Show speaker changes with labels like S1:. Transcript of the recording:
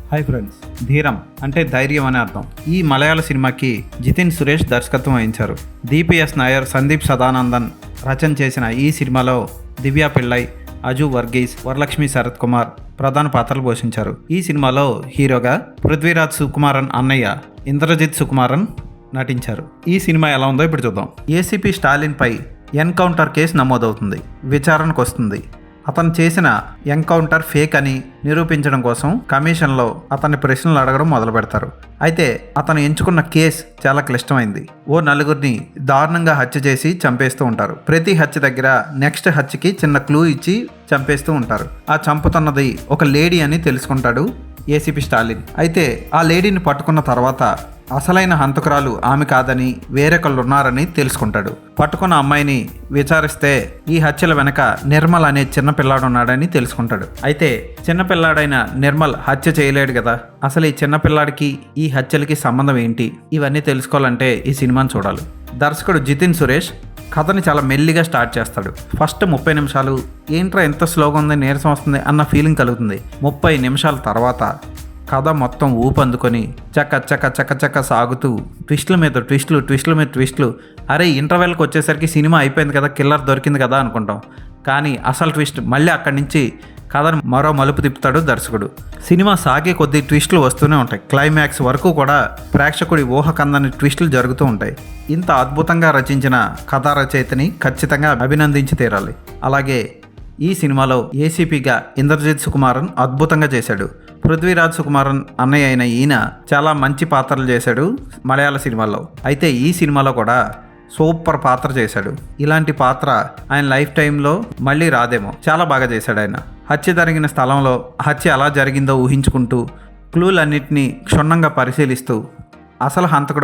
S1: Hi friends, ధీరం అంటే ధైర్యం అనే అర్థం. ఈ మలయాళ సినిమాకి జితిన్ సురేష్ దర్శకత్వం వహించారు. డిపిఎస్ నాయర్, సందీప్ సదానందన్ రచన చేసిన ఈ సినిమాలో దివ్యా పిళ్ళై, అజు వర్గీస్, వరలక్ష్మి శరత్ కుమార్ ప్రధాన పాత్రలు పోషించారు. ఈ సినిమాలో హీరోగా పృథ్వీరాజ్ సుకుమారన్ అన్నయ్య ఇంద్రజిత్ సుకుమారన్ నటించారు. ఈ సినిమా ఎలా ఉందో ఇప్పుడు చూద్దాం. ఏసీపీ స్టాలిన్పై ఎన్కౌంటర్ కేసు నమోదవుతుంది. విచారణకు వస్తుంది. అతను చేసిన ఎన్కౌంటర్ ఫేక్ అని నిరూపించడం కోసం కమిషన్లో అతన్ని ప్రశ్నలు అడగడం మొదలు పెడతారు. అయితే అతను ఎంచుకున్న కేసు చాలా క్లిష్టమైంది. ఓ నలుగురిని దారుణంగా హత్య చేసి చంపేస్తూ ఉంటారు. ప్రతి హత్య దగ్గర నెక్స్ట్ హత్యకి చిన్న క్లూ ఇచ్చి చంపేస్తూ ఉంటారు. ఆ చంపుతున్నది ఒక లేడీ అని తెలుసుకుంటాడు ఏసీపీ స్టాలిన్. అయితే ఆ లేడీని పట్టుకున్న తర్వాత అసలైన హంతకురాలు ఆమె కాదని వేరొకళ్ళు ఉన్నారని తెలుసుకుంటాడు. పట్టుకున్న అమ్మాయిని విచారిస్తే ఈ హత్యల వెనక నిర్మల్ అనే చిన్నపిల్లాడు ఉన్నాడని తెలుసుకుంటాడు. అయితే చిన్నపిల్లాడైన నిర్మల్ హత్య చేయలేడు కదా, అసలు ఈ చిన్నపిల్లాడికి ఈ హత్యలకి సంబంధం ఏంటి? ఇవన్నీ తెలుసుకోవాలంటే ఈ సినిమాని చూడాలి. దర్శకుడు జితిన్ సురేష్ కథని చాలా మెల్లిగా స్టార్ట్ చేస్తాడు. ఫస్ట్ 30 నిమిషాలు ఏంట్రా ఎంత స్లోగా ఉంది, నీరసం వస్తుంది అన్న ఫీలింగ్ కలుగుతుంది. 30 నిమిషాల తర్వాత కథ మొత్తం ఊపందుకొని చక్క చక్క చక్క చక్క సాగుతూ ట్విస్టుల మీద ట్విస్టులు. అరే, ఇంటర్వెల్కి వచ్చేసరికి సినిమా అయిపోయింది కదా, కిల్లర్ దొరికింది కదా అనుకుంటాం. కానీ అసలు ట్విస్ట్ మళ్ళీ అక్కడి నుంచి కథను మరో మలుపు తిప్పుతాడు దర్శకుడు. సినిమా సాగే కొద్దీ ట్విస్టులు వస్తూనే ఉంటాయి. క్లైమాక్స్ వరకు కూడా ప్రేక్షకుడి ఊహకందని ట్విస్టులు జరుగుతూ ఉంటాయి. ఇంత అద్భుతంగా రచించిన కథా రచయితని ఖచ్చితంగా అభినందించి తీరాలి. అలాగే ఈ సినిమాలో ఏసీపీగా ఇంద్రజిత్ సుకుమారన్ అద్భుతంగా చేశాడు. పృథ్వీరాజ్ సుకుమారన్ అన్నయ్య అయిన ఈయన చాలా మంచి పాత్రలు చేశాడు మలయాళ సినిమాలో. అయితే ఈ సినిమాలో కూడా సూపర్ పాత్ర చేశాడు. ఇలాంటి పాత్ర ఆయన లైఫ్ టైంలో మళ్ళీ రాదేమో. చాలా బాగా చేశాడు ఆయన. హత్య జరిగిన స్థలంలో హత్య ఎలా జరిగిందో ఊహించుకుంటూ క్లూలన్నింటినీ క్షుణ్ణంగా పరిశీలిస్తూ అసలు హంతకుడు